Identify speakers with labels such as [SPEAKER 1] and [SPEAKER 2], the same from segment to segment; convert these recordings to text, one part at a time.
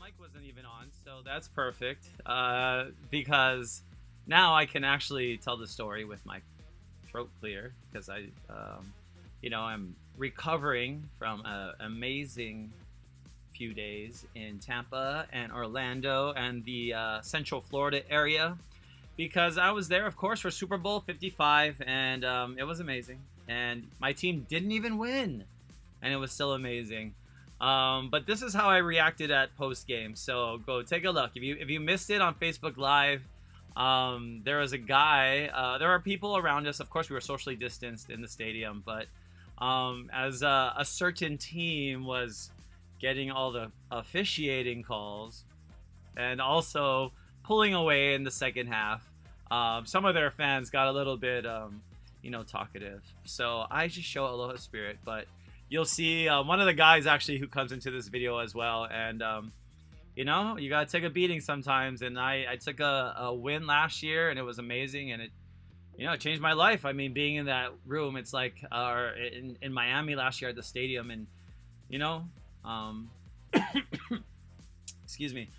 [SPEAKER 1] mic wasn't even on, so that's perfect. Because now I can actually tell the story with my throat clear, because I'm recovering from an amazing few days in Tampa and Orlando and the Central Florida area, because I was there, of course, for Super Bowl 55, and it was amazing. And my team didn't even win, and it was still amazing. But this is how I reacted at post game. So go take a look. If you missed it on Facebook Live, there was a guy. There are people around us. Of course, we were socially distanced in the stadium, but as a certain team was getting all the officiating calls and also pulling away in the second half, some of their fans got a little bit, talkative. So I just show aloha spirit, but you'll see one of the guys actually who comes into this video as well. And, you got to take a beating sometimes. And I took a win last year, and it was amazing. And it changed my life. I mean, being in that room, it's like in Miami last year at the stadium. And, excuse me,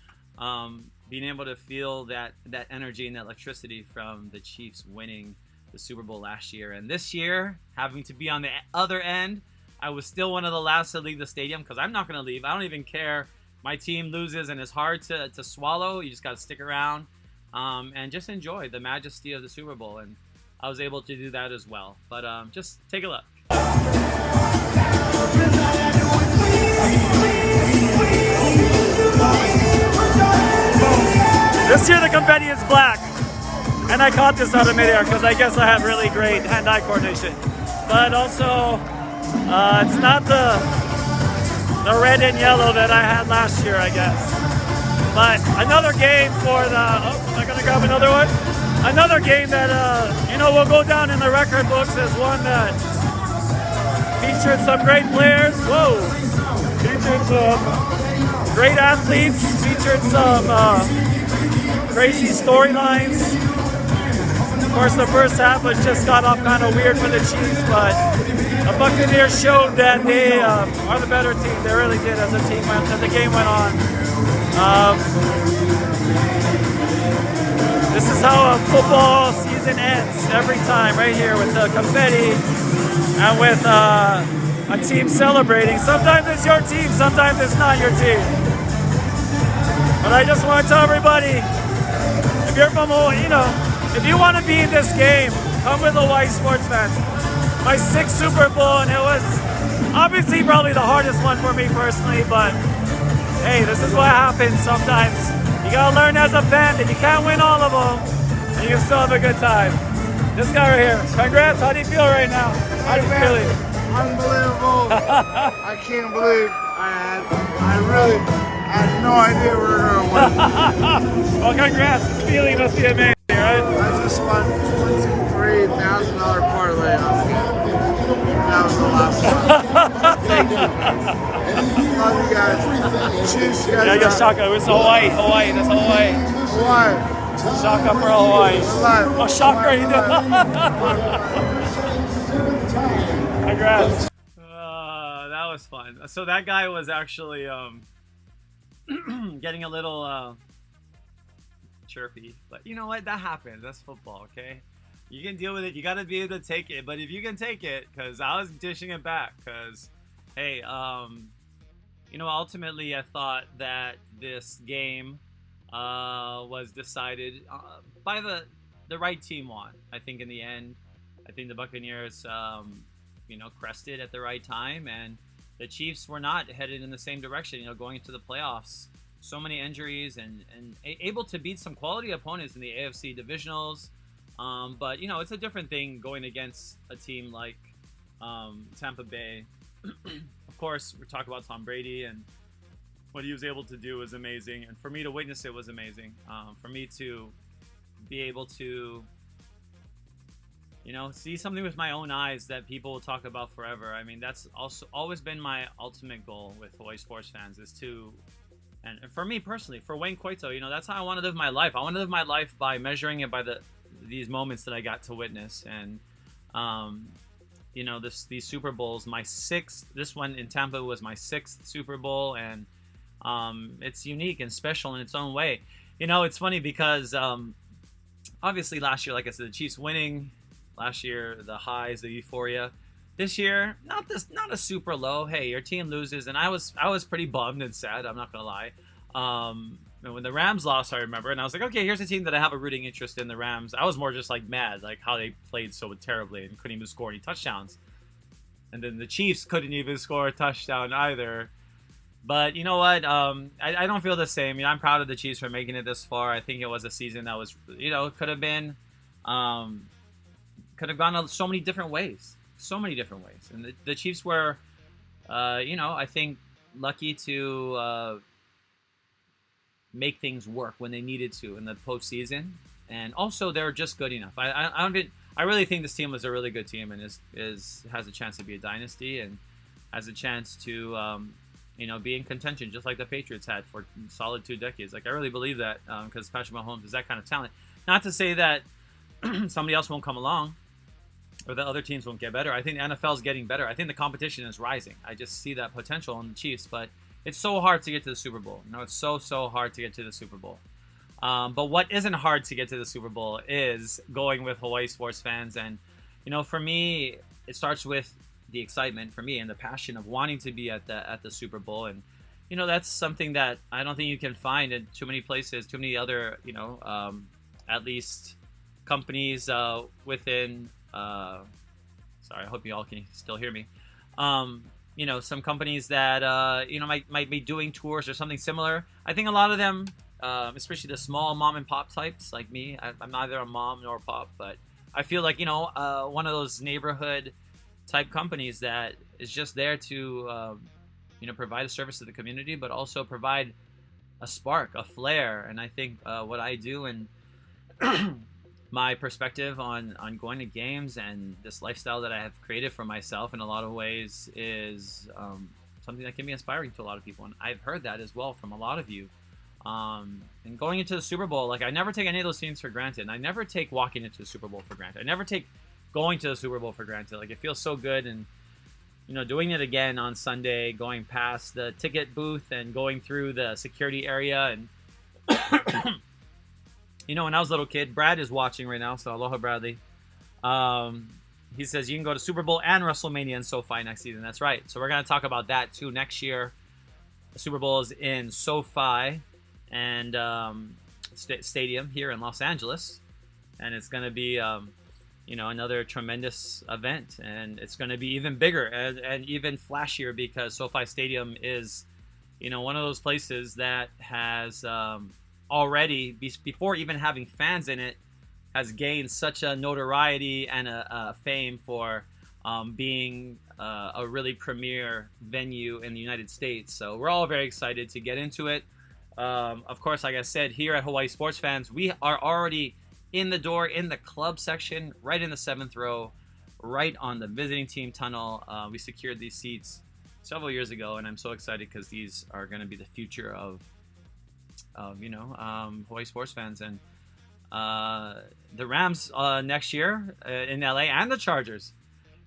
[SPEAKER 1] being able to feel that energy and that electricity from the Chiefs winning the Super Bowl last year. And this year, having to be on the other end, I was still one of the last to leave the stadium, because I'm not going to leave. I don't even care. My team loses, and it's hard to swallow. You just got to stick around and just enjoy the majesty of the Super Bowl. And I was able to do that as well. But just take a look.
[SPEAKER 2] This year the confetti is black. And I caught this out of midair because I guess I have really great hand-eye coordination. But also, it's not the red and yellow that I had last year, I guess. But another game for the, am I gonna grab another one? Another game that, will go down in the record books as one that featured some great players. Whoa! Featured some great athletes, featured some crazy storylines. Of course, the first half was just got off kind of weird for the Chiefs, but the Buccaneers showed that they are the better team. They really did as the game went on. This is how a football season ends every time, right here with the confetti and with a team celebrating. Sometimes it's your team, sometimes it's not your team. But I just want to tell everybody, if you're from if you want to be in this game, come with Hawaii sports fans. My 6th Super Bowl, and it was obviously probably the hardest one for me personally, but hey, this is what happens sometimes. You gotta learn as a fan that you can't win all of them, and you can still have a good time. This guy right here, congrats, how do you feel right now? How do you feeling?
[SPEAKER 3] Unbelievable. I can't believe I had no idea we were gonna win.
[SPEAKER 2] Well, congrats, this feeling must be amazing. Right?
[SPEAKER 3] I just won $3,000 parlay on the game. That was the last one. Thank you, man. Love you guys. Cheers, you guys.
[SPEAKER 2] Yeah, I guess Shaka. It's Hawaii. That's Hawaii.
[SPEAKER 3] Hawaii.
[SPEAKER 2] Shaka for Hawaii. Oh, Shaka, you did. Congrats.
[SPEAKER 1] That was fun. So that guy was actually getting a little chirpy, but you know what, that happens. That's football. Okay, you can deal with it. You got to be able to take it. But if you can take it, because I was dishing it back, because hey, ultimately I thought that this game was decided by the right team won. I think in the end, I think the Buccaneers crested at the right time, and the Chiefs were not headed in the same direction, going into the playoffs. So many injuries and able to beat some quality opponents in the AFC divisionals. But, it's a different thing going against a team like Tampa Bay. Of course, we're talking about Tom Brady, and what he was able to do was amazing. And for me to witness it was amazing. For me to be able to, see something with my own eyes that people will talk about forever. I mean, that's also always been my ultimate goal with Hawaii sports fans, is to... And for me personally, for Wayne Coito, that's how I want to live my life. I want to live my life by measuring it by these moments that I got to witness. And, these Super Bowls, my 6th, this one in Tampa was my 6th Super Bowl. And It's unique and special in its own way. It's funny because obviously last year, like I said, the Chiefs winning last year, the highs, the euphoria. This year, not a super low. Hey, your team loses, and I was pretty bummed and sad. I'm not gonna lie. And when the Rams lost, I remember, and I was like, okay, here's a team that I have a rooting interest in. The Rams. I was more just like mad, like how they played so terribly and couldn't even score any touchdowns. And then the Chiefs couldn't even score a touchdown either. But you know what? I don't feel the same. I'm proud of the Chiefs for making it this far. I think it was a season that was, could have been, could have gone so many different ways. So many different ways. And the Chiefs were, I think, lucky to make things work when they needed to in the postseason. And also, they're just good enough. I really think this team was a really good team and has a chance to be a dynasty and has a chance to, be in contention just like the Patriots had for solid 2 decades. Like, I really believe that because Patrick Mahomes is that kind of talent. Not to say that somebody else won't come along or the other teams won't get better. I think the NFL is getting better. I think the competition is rising. I just see that potential in the Chiefs, but it's so hard to get to the Super Bowl. It's so hard to get to the Super Bowl. But what isn't hard to get to the Super Bowl is going with Hawaii sports fans. And, for me, it starts with the excitement for me and the passion of wanting to be at the Super Bowl. And, that's something that I don't think you can find in too many places, too many other, at least companies within, sorry, I hope you all can still hear me. Some companies that, might be doing tours or something similar. I think a lot of them, especially the small mom and pop types like me, I'm neither a mom nor a pop, but I feel like, one of those neighborhood type companies that is just there to, provide a service to the community, but also provide a spark, a flair. And I think what I do and my perspective on going to games and this lifestyle that I have created for myself in a lot of ways is something that can be inspiring to a lot of people. And I've heard that as well from a lot of you. And going into the Super Bowl, like I never take any of those things for granted. And I never take walking into the Super Bowl for granted. I never take going to the Super Bowl for granted. Like it feels so good. And, doing it again on Sunday, going past the ticket booth and going through the security area and when I was a little kid, Brad is watching right now, so aloha, Bradley. He says you can go to Super Bowl and WrestleMania in SoFi next season. That's right. So we're going to talk about that, too, next year. The Super Bowl is in SoFi and Stadium here in Los Angeles. And it's going to be, another tremendous event. And it's going to be even bigger and even flashier because SoFi Stadium is, one of those places that has... already, before even having fans in it, has gained such a notoriety and a fame for being a really premier venue in the United States. So we're all very excited to get into it. Of course, like I said, here at Hawaii Sports Fans, we are already in the door, in the club section, right in the 7th row, right on the visiting team tunnel. We secured these seats several years ago, and I'm so excited because these are going to be the future of Hawaii sports fans. And the Rams next year in LA and the Chargers.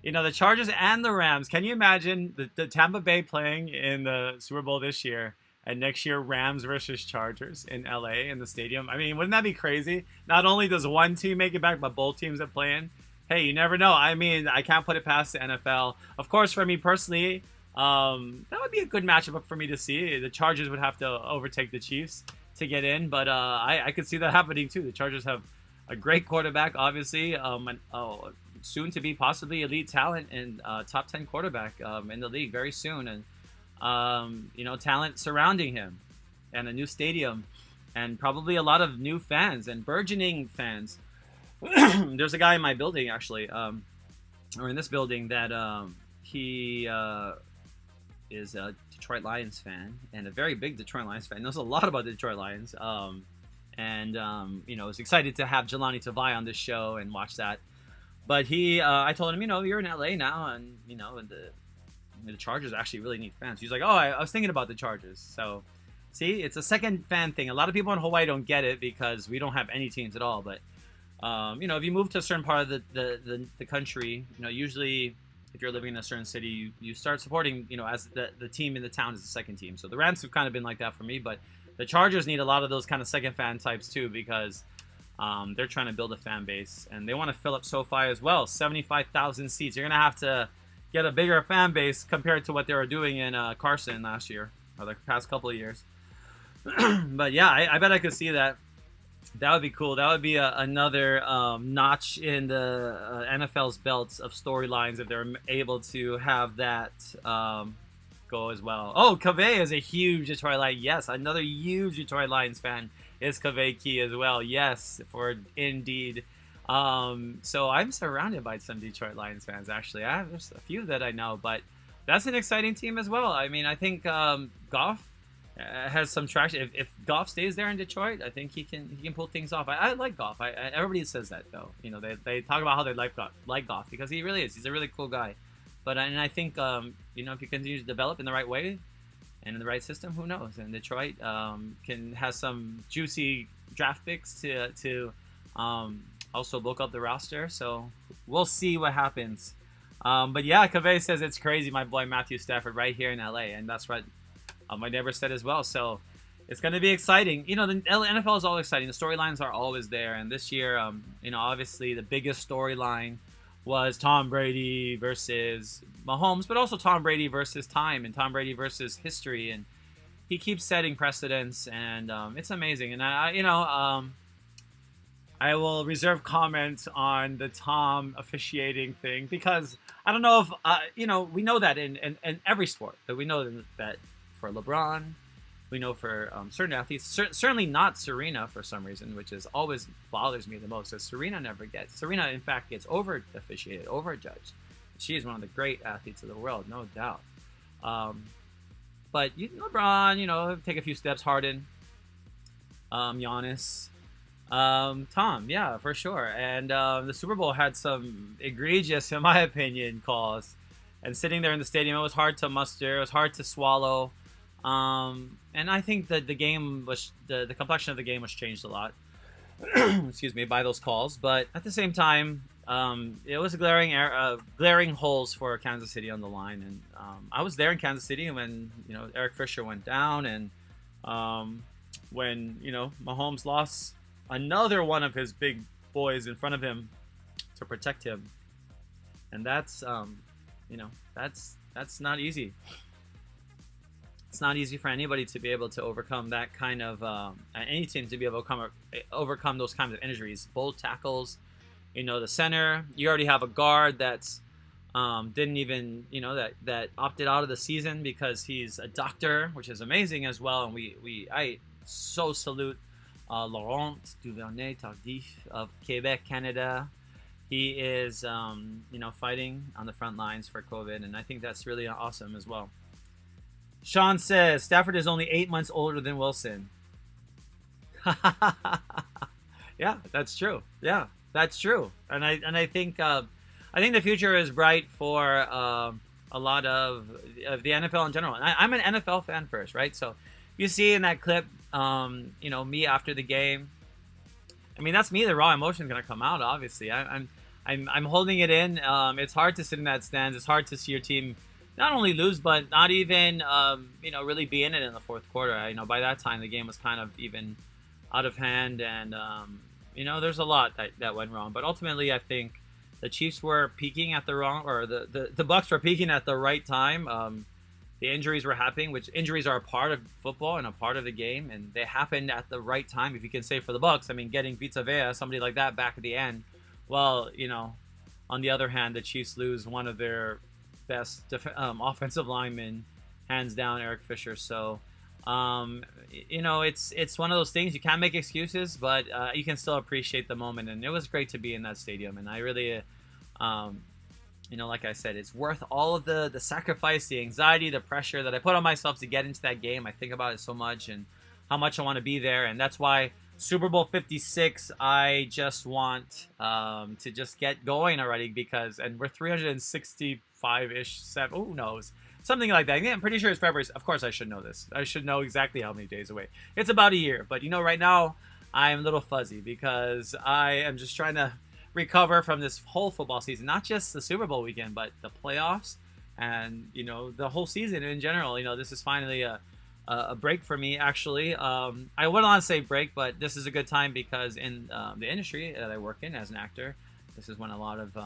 [SPEAKER 1] The Chargers and the Rams. Can you imagine the Tampa Bay playing in the Super Bowl this year and next year Rams versus Chargers in LA in the stadium? I mean, wouldn't that be crazy? Not only does one team make it back, but both teams that play in. Hey, you never know. I mean, I can't put it past the NFL. Of course, for me personally, that would be a good matchup for me to see. The Chargers would have to overtake the Chiefs to get in, but I could see that happening too. The Chargers have a great quarterback, obviously, soon to be possibly elite talent and top 10 quarterback in the league very soon, and talent surrounding him, and a new stadium, and probably a lot of new fans and burgeoning fans. There's a guy in my building actually, or in this building that he is a Detroit Lions fan and a very big Detroit Lions fan. Knows a lot about the Detroit Lions. Was excited to have Jelani Tavai on this show and watch that. But I told him, you're in LA now, and the Chargers actually really need fans. He's like, oh, I was thinking about the Chargers. So, see, it's a second fan thing. A lot of people in Hawaii don't get it because we don't have any teams at all. But if you move to a certain part of the country, usually if you're living in a certain city, you start supporting, as the team in the town is the second team. So the Rams have kind of been like that for me, but the Chargers need a lot of those kind of second fan types too, because they're trying to build a fan base, and they want to fill up SoFi as well. 75,000 seats. You're going to have to get a bigger fan base compared to what they were doing in Carson last year, or the past couple of years. But yeah, I bet I could see that. That would be cool. That would be another notch in the NFL's belts of storylines if they're able to have that go as well. Oh, Cavey is a huge Detroit Lions. Yes, another huge Detroit Lions fan is Cavey Key as well. Yes, for indeed. So I'm surrounded by some Detroit Lions fans, actually. There's a few that I know, but that's an exciting team as well. I mean, I think Goff has some traction. If Goff stays there in Detroit, I think he can pull things off. I like Goff. Everybody says that though. They talk about how they like Goff because he really is. He's a really cool guy. But I think if he continues to develop in the right way and in the right system, who knows? And Detroit has some juicy draft picks to also bulk up the roster. So we'll see what happens. But yeah, Cavey says it's crazy. My boy Matthew Stafford right here in LA, and that's what my neighbor said as well. So it's going to be exciting. The NFL is always exciting. The storylines are always there. And this year, obviously the biggest storyline was Tom Brady versus Mahomes, but also Tom Brady versus time and Tom Brady versus history. And he keeps setting precedents, and it's amazing. And I will reserve comment on the Tom officiating thing because I don't know if, we know that in every sport, that we know that for LeBron, we know for certain athletes, certainly not Serena for some reason, which is always bothers me the most, is Serena in fact gets over officiated, over judged. She is one of the great athletes of the world, no doubt. But LeBron, take a few steps, Harden, Giannis, Tom, yeah, for sure. And the Super Bowl had some egregious, in my opinion, calls. And sitting there in the stadium, it was hard to muster. It was hard to swallow. And I think that the game was the complexion of the game was changed a lot. Excuse me, by those calls. But at the same time, it was glaring holes for Kansas City on the line. And I was there in Kansas City when Eric Fisher went down, and when Mahomes lost another one of his big boys in front of him to protect him, and that's that's not easy. It's not easy for anybody to be able to overcome that kind of any team to be able to overcome those kinds of injuries. Both tackles, the center. You already have a guard that's didn't even that opted out of the season because he's a doctor, which is amazing as well. And I so salute Laurent Duvernay-Tardif of Quebec, Canada. He is fighting on the front lines for COVID, and I think that's really awesome as well. Sean says Stafford is only 8 months older than Wilson. Yeah, that's true. Yeah, that's true. And I think the future is bright for a lot of the NFL in general. And I'm an NFL fan first, right? So you see in that clip, me after the game. I mean, that's me. The raw emotion is gonna come out. Obviously, I'm holding it in. It's hard to sit in that stands. It's hard to see your team not only lose, but not even, really be in it in the fourth quarter. By that time, the game was kind of even out of hand, and, there's a lot that went wrong. But ultimately, I think the Chiefs were peaking at the Bucs were peaking at the right time. The injuries were happening, which injuries are a part of football and a part of the game, and they happened at the right time, if you can say, for the Bucs. I mean, getting Vita Vea, somebody like that, back at the end. Well, on the other hand, the Chiefs lose one of their best offensive linemen, hands down, Eric Fisher. So, it's one of those things. You can't make excuses, but you can still appreciate the moment. And it was great to be in that stadium. And I really, like I said, it's worth all of the sacrifice, the anxiety, the pressure that I put on myself to get into that game. I think about it so much and how much I want to be there. And that's why Super Bowl 56, I just want to just get going already and we're 365-ish, who knows? Something like that. Yeah, I'm pretty sure it's February. Of course, I should know this. I should know exactly how many days away. It's about a year. But, right now, I'm a little fuzzy because I am just trying to recover from this whole football season, not just the Super Bowl weekend, but the playoffs and, you know, the whole season in general. You know, this is finally a break for me, actually. I wouldn't want to say break, but this is a good time because in the industry that I work in as an actor, this is when a lot of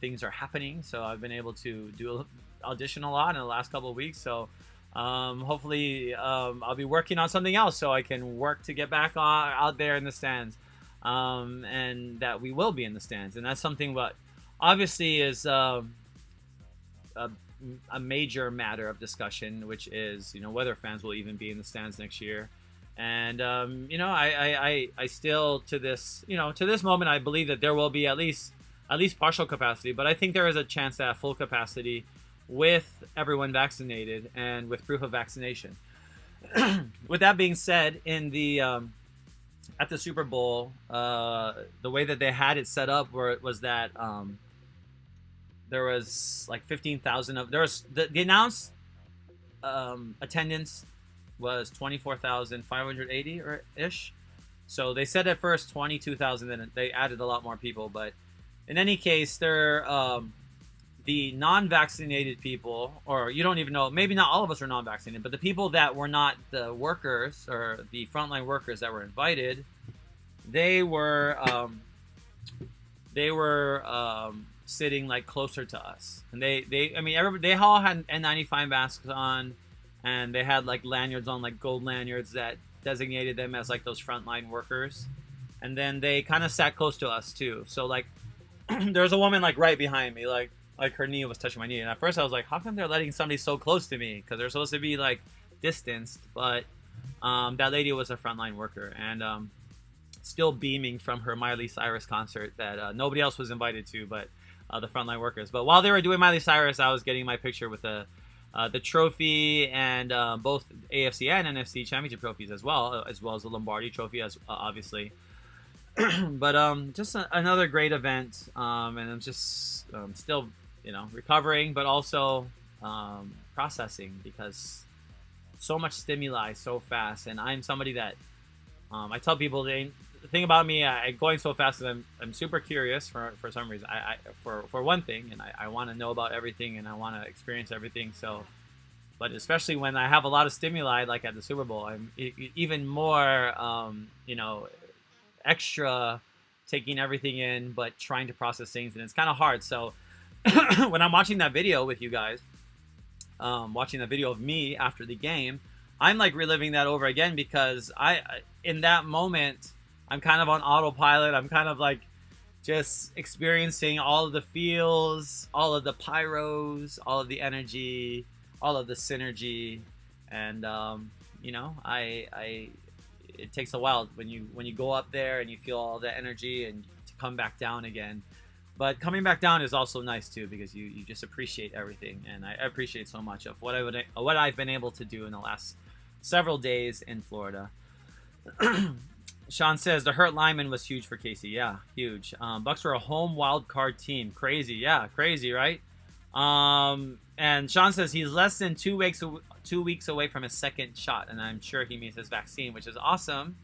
[SPEAKER 1] things are happening. So I've been able to audition a lot in the last couple of weeks. So hopefully I'll be working on something else so I can work to get back out there in the stands, and that we will be in the stands. And that's something what obviously is a major matter of discussion, which is, you know, whether fans will even be in the stands next year. And you know, I still to this moment I believe that there will be at least partial capacity, but I think there is a chance to have full capacity with everyone vaccinated and with proof of vaccination. With that being said, in the at the Super Bowl, the way that they had it set up was that there was like 15,000 of the announced attendance was 24,580 or ish. So they said at first 22,000, and they added a lot more people. But in any case, they're the non-vaccinated people, or you don't even know, maybe not all of us are non-vaccinated, but the people that were not the workers or the frontline workers that were invited, they were sitting like closer to us, and they all had N95 masks on, and they had like lanyards on, like gold lanyards that designated them as like those frontline workers, and then they kind of sat close to us too. So like there's a woman like right behind me, like her knee was touching my knee, and at first I was like, how come they're letting somebody so close to me? Because they're supposed to be like distanced, but that lady was a frontline worker, and still beaming from her Miley Cyrus concert that nobody else was invited to, but the frontline workers. But while they were doing Miley Cyrus, I was getting my picture with the trophy, and both AFC and NFC championship trophies as well as the Lombardi trophy, as obviously. But just another great event, and I'm just still, you know, recovering, but also processing, because so much stimuli so fast. And I'm somebody that I tell people, the thing about me, going so fast, that I'm super curious for some reason. For one thing, and I want to know about everything, and I want to experience everything. So, but especially when I have a lot of stimuli, like at the Super Bowl, I'm even more, you know, extra taking everything in, but trying to process things, and it's kind of hard. So when I'm watching that video with you guys, watching the video of me after the game, I'm like reliving that over again, because in that moment, I'm kind of on autopilot. I'm kind of like just experiencing all of the feels, all of the pyros, all of the energy, all of the synergy. And you know, it takes a while when you go up there and you feel all the energy, and to come back down again. But coming back down is also nice too, because you just appreciate everything, and I appreciate so much of what I've been able to do in the last several days in Florida. Sean says the hurt lineman was huge for Casey. Yeah, huge. Bucks were a home wild card team. Crazy, yeah, crazy, right? And Sean says he's less than 2 weeks away from his second shot, and I'm sure he means his vaccine, which is awesome.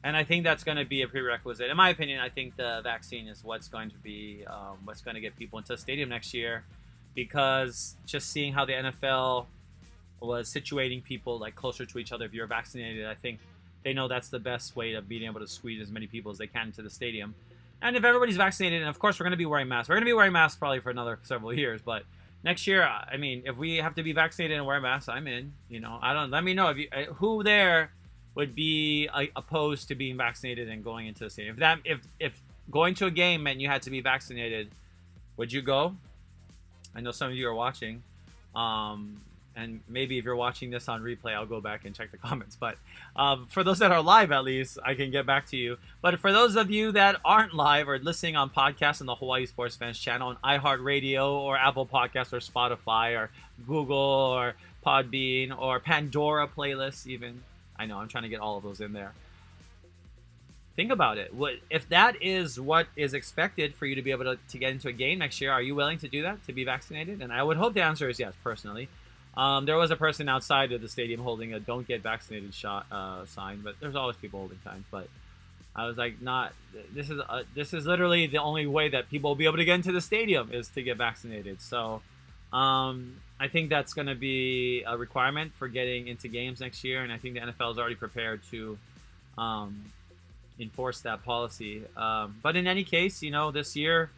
[SPEAKER 1] And I think that's going to be a prerequisite. In my opinion, I think the vaccine is what's going to be what's going to get people into the stadium next year, because just seeing how the NFL was situating people like closer to each other if you're vaccinated, I think they know that's the best way of being able to squeeze as many people as they can into the stadium. And if everybody's vaccinated, and of course we're going to be wearing masks. We're going to be wearing masks probably for another several years, but next year, I mean, if we have to be vaccinated and wear masks, I'm in. You know, let me know who there would be opposed to being vaccinated and going into the stadium. If going to a game meant you had to be vaccinated, would you go? I know some of you are watching. And maybe if you're watching this on replay, I'll go back and check the comments. But for those that are live, at least, I can get back to you. But for those of you that aren't live or listening on podcasts on the Hawaii Sports Fans channel, on iHeartRadio or Apple Podcasts or Spotify or Google or Podbean or Pandora playlists even. I know, I'm trying to get all of those in there. Think about it. If that is what is expected for you to be able to get into a game next year, are you willing to do that, to be vaccinated? And I would hope the answer is yes, personally. There was a person outside of the stadium holding a "Don't get vaccinated" sign, but there's always people holding signs. But I was like, not. This is literally the only way that people will be able to get into the stadium is to get vaccinated. So, I think that's going to be a requirement for getting into games next year, and I think the NFL is already prepared to enforce that policy. But in any case, this year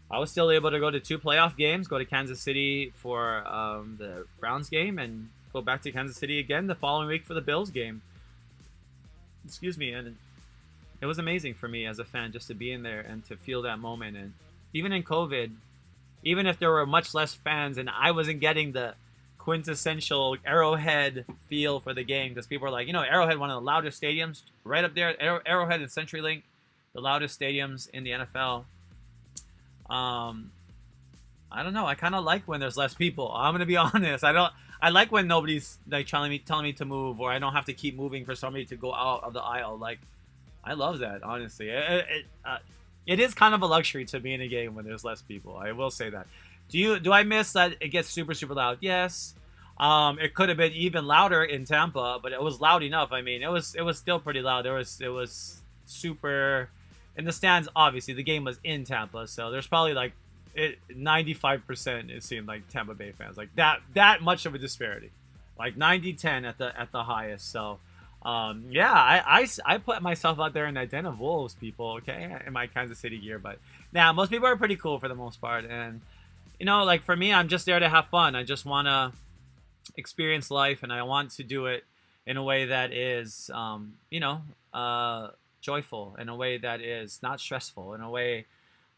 [SPEAKER 1] I was still able to go to 2 playoff games, go to Kansas City for the Browns game, and go back to Kansas City again the following week for the Bills game. Excuse me. And it was amazing for me as a fan just to be in there and to feel that moment. And even in COVID, even if there were much less fans and I wasn't getting the quintessential Arrowhead feel for the game, because people are like, Arrowhead, one of the loudest stadiums right up there, Arrowhead and CenturyLink, the loudest stadiums in the NFL. I don't know. I kind of like when there's less people. I'm gonna be honest. I like when nobody's like telling me to move, or I don't have to keep moving for somebody to go out of the aisle. Like, I love that, honestly. It is kind of a luxury to be in a game when there's less people. I will say that. Do I miss that it gets super, super loud? Yes. It could have been even louder in Tampa, but it was loud enough. I mean, it was still pretty loud. It was super in the stands. Obviously, the game was in Tampa, so there's probably like 95%. It seemed like Tampa Bay fans, like that much of a disparity, like 90-10 at the highest. So. I put myself out there in that den of wolves, people, okay, in my Kansas City gear. But now most people are pretty cool for the most part. And, like for me, I'm just there to have fun. I just want to experience life, and I want to do it in a way that is, joyful, in a way that is not stressful, in a way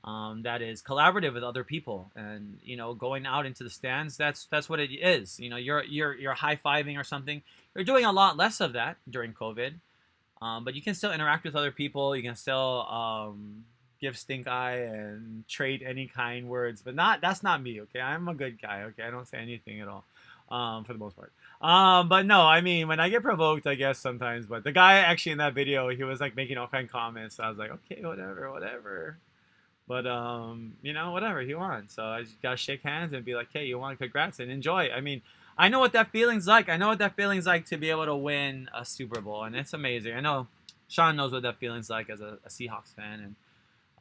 [SPEAKER 1] that is collaborative with other people. And, going out into the stands, that's what it is. You're high-fiving or something. You're doing a lot less of that during COVID, but you can still interact with other people. You can still give stink eye and trade any kind words, but that's not me. Okay, I'm a good guy. Okay, I don't say anything at all, for the most part. But no, I mean, when I get provoked, I guess sometimes. But the guy actually in that video, he was like making all kind of comments. So I was like, okay, whatever. But whatever he wants. So I just gotta shake hands and be like, hey, you want congrats and enjoy. I mean, I know what that feeling's like. I know what that feeling's like to be able to win a Super Bowl, and it's amazing. I know Sean knows what that feeling's like as a Seahawks fan,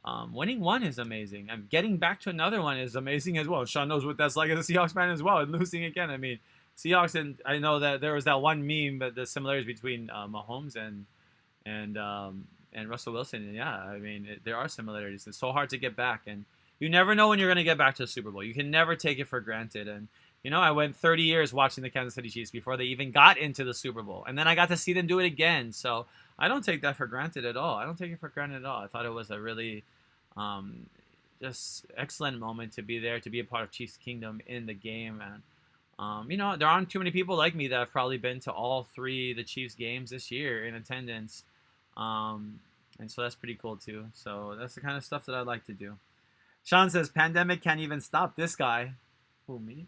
[SPEAKER 1] and winning one is amazing. And getting back to another one is amazing as well. Sean knows what that's like as a Seahawks fan as well, and losing again. I mean, Seahawks, and I know that there was that one meme, but the similarities between Mahomes and Russell Wilson. And yeah, I mean, there are similarities. It's so hard to get back, and you never know when you're going to get back to the Super Bowl. You can never take it for granted. And I went 30 years watching the Kansas City Chiefs before they even got into the Super Bowl. And then I got to see them do it again. So I don't take that for granted at all. I don't take it for granted at all. I thought it was a really just excellent moment to be there, to be a part of Chiefs Kingdom in the game. And, there aren't too many people like me that have probably been to all 3 of the Chiefs games this year in attendance. And so that's pretty cool, too. So that's the kind of stuff that I like to do. Sean says, pandemic can't even stop this guy. Who, me?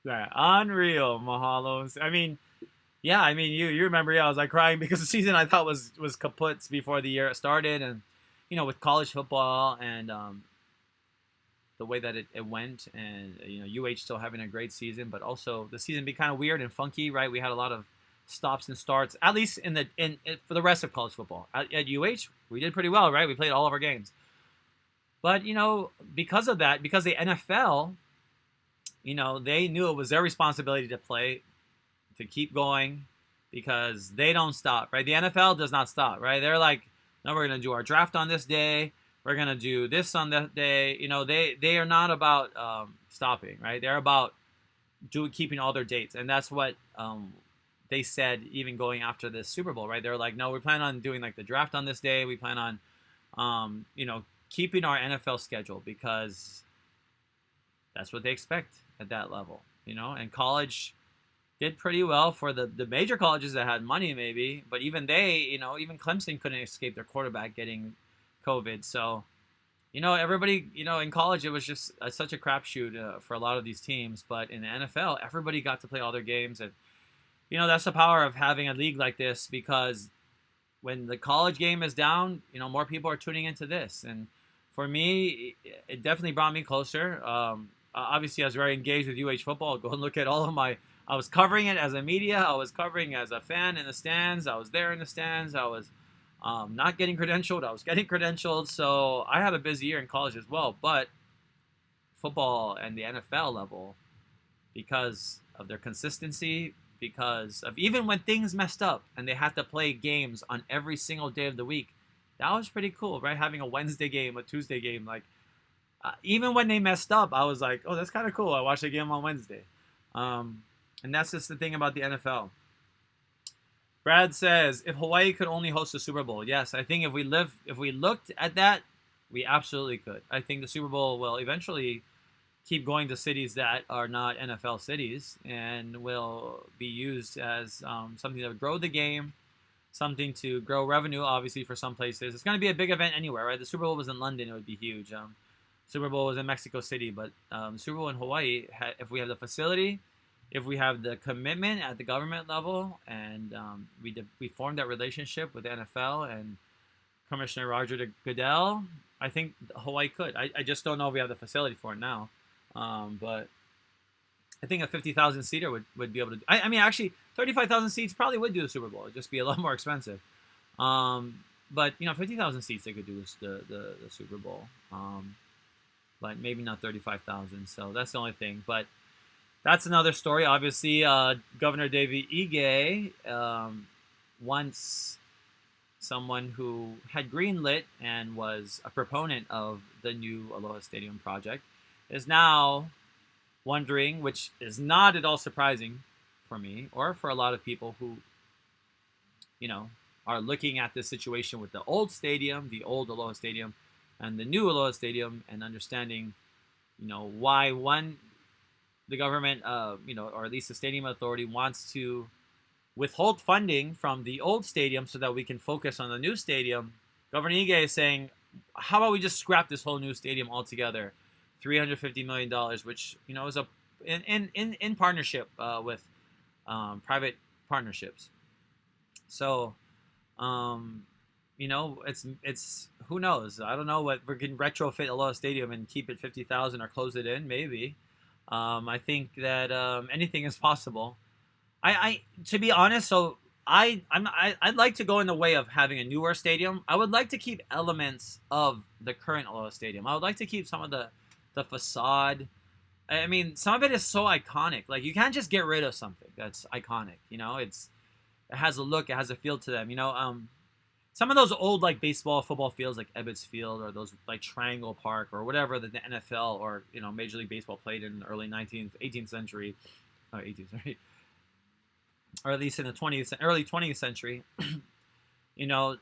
[SPEAKER 1] Yeah, unreal, Mahalos. I mean, yeah, you remember, I was like crying because the season I thought was kaput before the year started. And, with college football and the way that it went, and, UH still having a great season, but also the season being kind of weird and funky, right? We had a lot of stops and starts, at least for the rest of college football. At UH, we did pretty well, right? We played all of our games. But, because of that, because the NFL, they knew it was their responsibility to keep going, because they don't stop, right? The NFL does not stop, right? They're like, no, we're going to do our draft on this day. We're going to do this on that day. They are not about stopping, right? They're about keeping all their dates. And that's what they said even going after this Super Bowl, right? They're like, no, we plan on doing like the draft on this day. We plan on, keeping our NFL schedule, because that's what they expect at that level, and college did pretty well for the major colleges that had money, maybe, but even they, even Clemson couldn't escape their quarterback getting COVID. So, everybody, in college, it was just such a crapshoot for a lot of these teams, but in the NFL, everybody got to play all their games. And, that's the power of having a league like this, because when the college game is down, more people are tuning into this. And for me, it definitely brought me closer. Obviously, I was very engaged with UH football. Go and look at all of I was covering it as a media. I was covering as a fan in the stands. I was there in the stands. I was not getting credentialed. I was getting credentialed, so I had a busy year in college as well. But football and the NFL level, because of their consistency, because of even when things messed up and they had to play games on every single day of the week, that was pretty cool, right? Having a Wednesday game, a Tuesday game, like even when they messed up, I was like, oh, that's kind of cool. I watched a game on Wednesday. And that's just the thing about the NFL. Brad says, if Hawaii could only host the Super Bowl, yes, I think if we looked at that, we absolutely could. I think the Super Bowl will eventually keep going to cities that are not NFL cities and will be used as something that would grow the game, something to grow revenue, obviously, for some places. It's going to be a big event anywhere, right? The Super Bowl was in London, it would be huge. Super Bowl was in Mexico City, but Super Bowl in Hawaii, if we have the facility, if we have the commitment at the government level, and we formed that relationship with the NFL and Commissioner Roger Goodell, I think Hawaii could. I just don't know if we have the facility for it now. But I think a 50,000 seater would be able to. I mean, actually, 35,000 seats probably would do the Super Bowl. It'd just be a lot more expensive. But 50,000 seats they could do the Super Bowl. But maybe not 35,000. So that's the only thing. But that's another story. Obviously, Governor David Ige, once someone who had greenlit and was a proponent of the new Aloha Stadium project, is now wondering, which is not at all surprising for me or for a lot of people who, are looking at this situation with the old stadium, the old Aloha Stadium, and the new Aloha Stadium, and understanding, why the government, or at least the Stadium Authority wants to withhold funding from the old stadium so that we can focus on the new stadium. Governor Ige is saying, how about we just scrap this whole new stadium altogether? $350 million, which is in partnership with private partnerships. So, it's who knows? I don't know what we can retrofit Aloha Stadium and keep it 50,000 or close it in. Maybe. I think that anything is possible. I to be honest, so I'd like to go in the way of having a newer stadium. I would like to keep elements of the current Aloha Stadium. I would like to keep some of the facade. I mean, some of it is so iconic. Like, you can't just get rid of something that's iconic. It has a look, it has a feel to them. Some of those old baseball, football fields like Ebbets Field, or those Triangle Park, or whatever that the NFL or Major League Baseball played in the early 18th century, or at least in the early 20th century.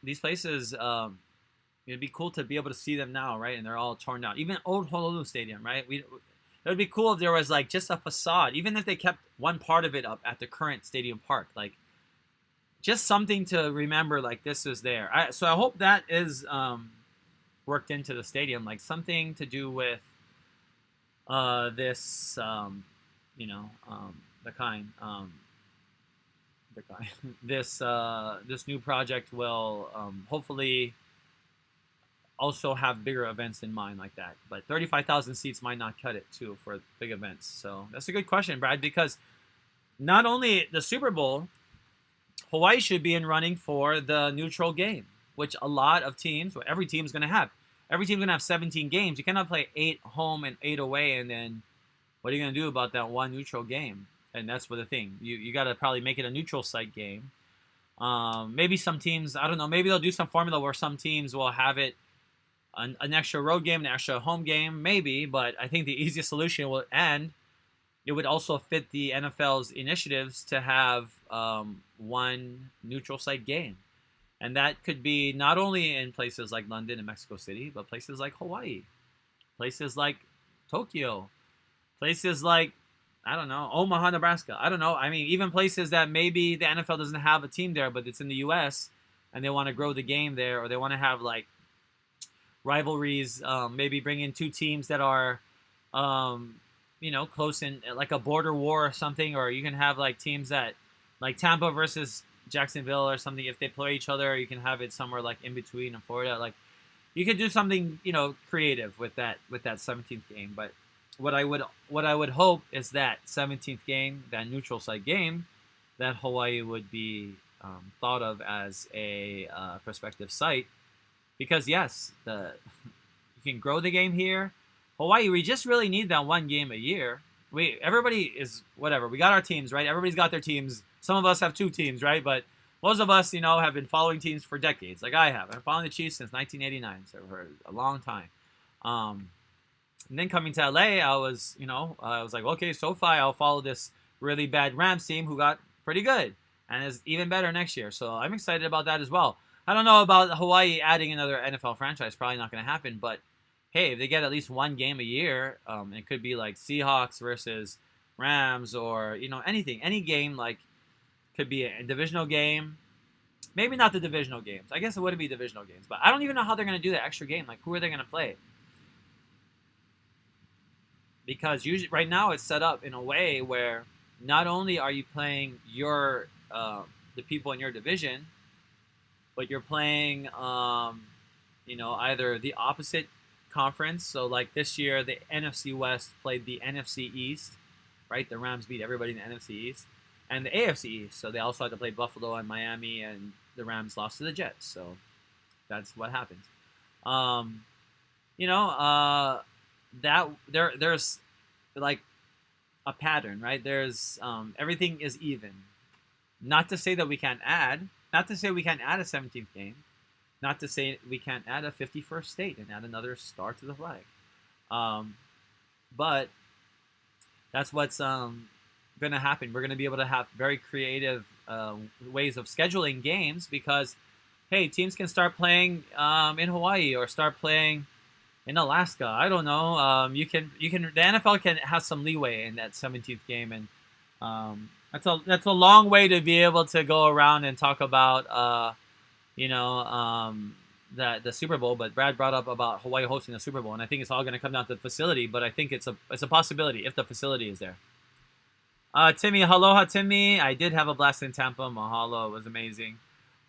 [SPEAKER 1] These places. It'd be cool to be able to see them now, right? And they're all torn down. Even old Honolulu Stadium, right? It would be cool if there was just a facade, even if they kept one part of it up at the current stadium park, just something to remember, this is there. So I hope that is worked into the stadium, something to do with this, this new project will hopefully also have bigger events in mind like that. But 35,000 seats might not cut it too for big events. So that's a good question, Brad, because not only the Super Bowl, Hawaii should be in running for the neutral game, which a lot of teams, every team is going to have. Every team's going to have 17 games. You cannot play 8 home and 8 away, and then what are you going to do about that one neutral game? And that's what the thing. You got to probably make it a neutral site game. Maybe some teams, I don't know, maybe they'll do some formula where some teams will have it an extra road game, an extra home game, maybe. But I think the easiest solution will, and it would also fit the NFL's initiatives to have one neutral site game. And that could be not only in places like London and Mexico City, but places like Hawaii, places like Tokyo, places like, I don't know, Omaha, Nebraska. I don't know. I mean, even places that maybe the NFL doesn't have a team there, but it's in the U.S. and they want to grow the game there, or they want to have rivalries, maybe bring in 2 teams that are, close in, like a border war or something, or you can have teams that, Tampa versus Jacksonville or something. If they play each other, you can have it somewhere in between in Florida. You could do something, creative with that 17th game. But what I would hope is that 17th game, that neutral site game, that Hawaii would be thought of as a prospective site, because yes, you can grow the game here. Hawaii, we just really need that one game a year. Everybody is whatever. We got our teams, right? Everybody's got their teams. Some of us have 2 teams, right? But most of us, have been following teams for decades, like I have. I'm following the Chiefs since 1989, so for a long time. And then coming to LA, I was like, okay, SoFi, I'll follow this really bad Rams team who got pretty good and is even better next year. So I'm excited about that as well. I don't know about Hawaii adding another NFL franchise. Probably not going to happen. But, hey, if they get at least one game a year, it could be like Seahawks versus Rams or, anything. Any game, like, could be a divisional game. Maybe not the divisional games. I guess it wouldn't be divisional games. But I don't even know how they're going to do that extra game. Like, who are they going to play? Because usually, right now, it's set up in a way where not only are you playing the people in your division, but you're playing, either the opposite conference. So, like this year, the NFC West played the NFC East, right? The Rams beat everybody in the NFC East, and the AFC East. So they also had to play Buffalo and Miami, and the Rams lost to the Jets. So that's what happens. There's like a pattern, right? There's everything is even. Not to say that we can't add. Not to say we can't add a 17th game. Not to say we can't add a 51st state and add another star to the flag. But that's what's going to happen. We're going to be able to have very creative ways of scheduling games because, hey, teams can start playing in Hawaii or start playing in Alaska. I don't know. The NFL can have some leeway in that 17th game, and that's a long way to be able to go around and talk about the Super Bowl. But Brad brought up about Hawaii hosting the Super Bowl, and I think it's all going to come down to the facility. But I think it's a possibility if the facility is there. Timmy, aloha, Timmy. I did have a blast in Tampa. Mahalo, it was amazing.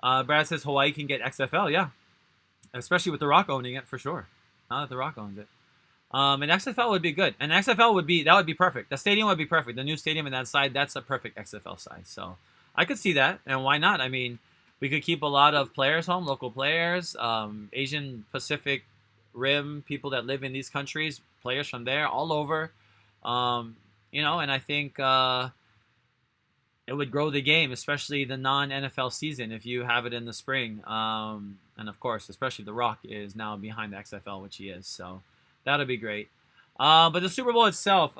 [SPEAKER 1] Brad says Hawaii can get XFL, yeah, especially with The Rock owning it for sure. Now that The Rock owns it. And XFL would be good. And XFL would be perfect. The stadium would be perfect. The new stadium in that side, that's a perfect XFL side. So I could see that. And why not? I mean, we could keep a lot of players home, local players, Asian Pacific Rim, people that live in these countries, players from there, all over. And I think it would grow the game, especially the non-NFL season if you have it in the spring. And of course, especially The Rock is now behind the XFL, which he is. So that'll be great. But the Super Bowl itself.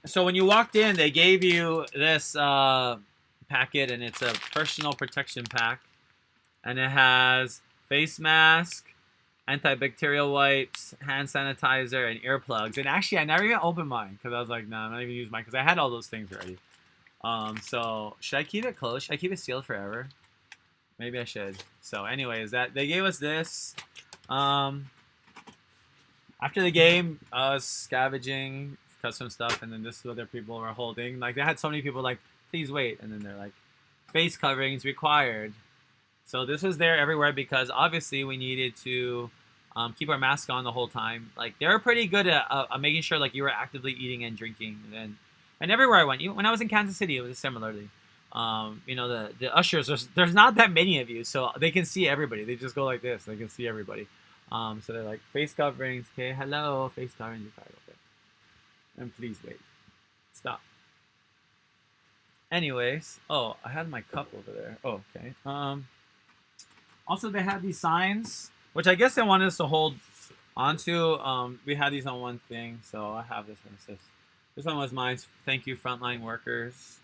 [SPEAKER 1] So when you walked in, they gave you this packet, and it's a personal protection pack. And it has face mask, antibacterial wipes, hand sanitizer, and earplugs. And actually, I never even opened mine because I was like, no, I'm not even using mine because I had all those things already. So should I keep it closed? Should I keep it sealed forever? Maybe I should. So anyways, that they gave us this. After the game, I was scavenging custom stuff, and then this is what other people were holding. Like, they had so many people like, please wait, and then they're like, face coverings required. So this was there everywhere because obviously we needed to keep our mask on the whole time. Like, they were pretty good at making sure like you were actively eating and drinking, and everywhere I went. Even when I was in Kansas City, it was similarly. The ushers, there's not that many of you, so they can see everybody. They just go like this. They can see everybody. So they're like, face coverings. Okay, hello, face coverings. Okay. And please wait. Stop. Anyways, oh, I had my cup over there. Oh, okay. Also, they had these signs, which I guess they wanted us to hold onto. We had these on one thing, so I have this one. It says, this one was mine. Thank you, frontline workers.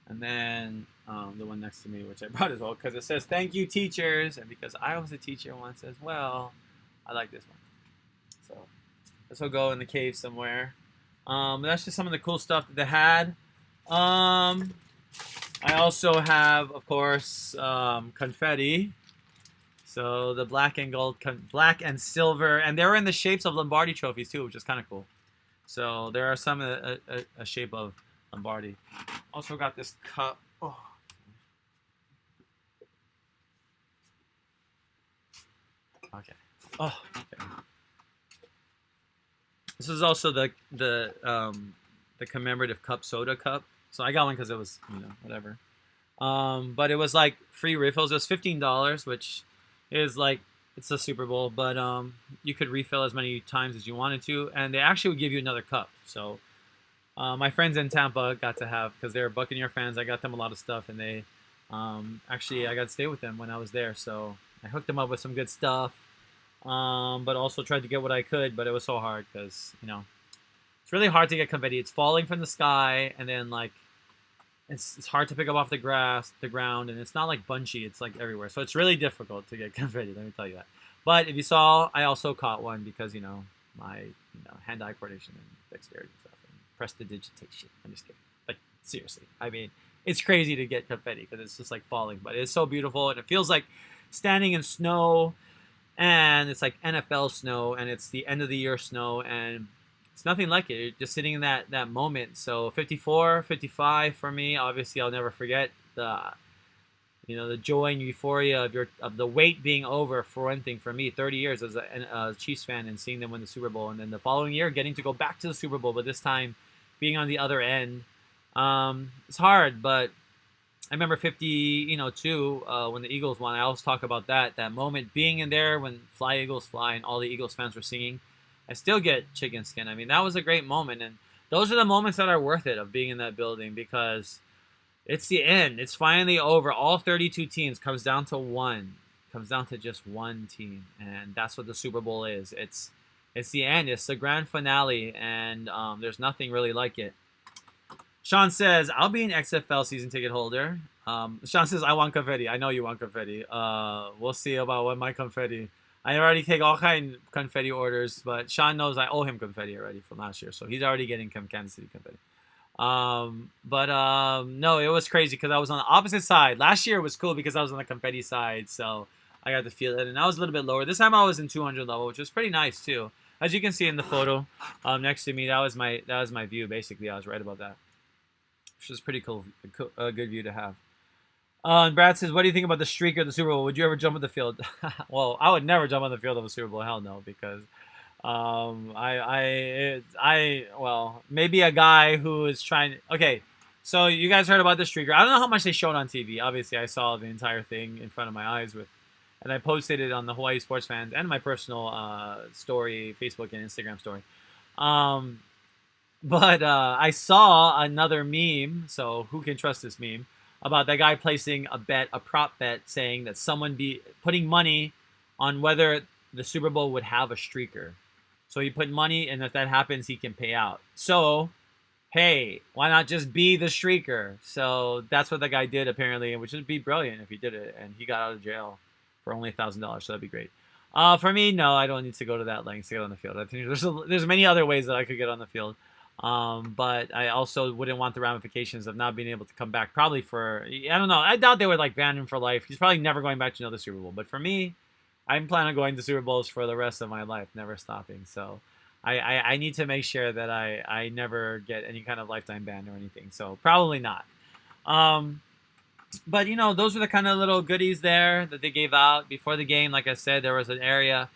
[SPEAKER 1] And then the one next to me, which I brought as well, because it says, thank you, teachers. And because I was a teacher once as well, I like this one. So this will go in the cave somewhere. That's just some of the cool stuff that they had. I also have, of course, confetti. So the black and gold, black and silver. And they were in the shapes of Lombardi trophies, too, which is kind of cool. So there are some a shape of Lombardi. Also got this cup. Oh. Okay. Oh. Okay. This is also the commemorative cup, soda cup. So I got one because it was, whatever. But it was like free refills. It was $15, which is like, it's a Super Bowl, but you could refill as many times as you wanted to, and they actually would give you another cup. So my friends in Tampa got to have, because they're Buccaneer fans, I got them a lot of stuff, and they actually, I got to stay with them when I was there, so I hooked them up with some good stuff, but also tried to get what I could, but it was so hard because, you know, it's really hard to get confetti. It's falling from the sky, and then like it's hard to pick up off the ground, and it's not like bunchy. It's like everywhere, so it's really difficult to get confetti. Let me tell you that. But if you saw, I also caught one because, you know, my hand-eye coordination and dexterity and stuff, and prestidigitation. I'm just kidding, but seriously, I mean, it's crazy to get confetti because it's just like falling, but it's so beautiful, and it feels like standing in snow, and it's like NFL snow, and it's the end of the year snow, and it's nothing like it. You're just sitting in that moment. So 54, 55 for me. Obviously, I'll never forget the joy and euphoria of the wait being over, for one thing, for me. 30 years as a Chiefs fan and seeing them win the Super Bowl, and then the following year getting to go back to the Super Bowl, but this time being on the other end. It's hard, but I remember 52 when the Eagles won. I always talk about that moment, being in there when Fly Eagles Fly and all the Eagles fans were singing. I still get chicken skin. I mean, that was a great moment, and those are the moments that are worth it of being in that building, because it's the end. It's finally over. All 32 teams comes down to one. Comes down to just one team, and that's what the Super Bowl is. It's the end. It's the grand finale, and there's nothing really like it. Sean says, I'll be an XFL season ticket holder. Sean says, I want confetti. I know you want confetti. We'll see about what my confetti. I already take all kind of confetti orders, but Sean knows I owe him confetti already from last year, so he's already getting Kansas City confetti. No, it was crazy because I was on the opposite side. Last year it was cool because I was on the confetti side, so I got to feel it, and I was a little bit lower. This time I was in 200 level, which was pretty nice too. As you can see in the photo next to me, that was my view. Basically, I was right above that, which is pretty cool, a good view to have. And Brad says, what do you think about the streak of the Super Bowl? Would you ever jump on the field? Well, I would never jump on the field of a Super Bowl. Hell no, because well, maybe a guy who is trying. Okay, so you guys heard about the streaker. I don't know how much they showed on TV. Obviously, I saw the entire thing in front of my eyes and I posted it on the Hawaii Sports Fans and my personal story, Facebook and Instagram story. But I saw another meme. So who can trust this meme? About that guy placing a prop bet, saying that someone be putting money on whether the Super Bowl would have a streaker. So he put money, and if that happens, he can pay out. So, hey, why not just be the streaker? So that's what the guy did, apparently, which would be brilliant if he did it, and he got out of jail for only $1,000, so that'd be great. For me, no, I don't need to go to that length to get on the field. I think there's many other ways that I could get on the field. But I also wouldn't want the ramifications of not being able to come back, probably for, I don't know, I doubt they would like ban him for life. He's probably never going back to another Super Bowl. But for me, I'm planning on going to Super Bowls for the rest of my life, never stopping. So I need to make sure that I never get any kind of lifetime ban or anything. So probably not. But, those are the kind of little goodies there that they gave out before the game. Like I said, there was an area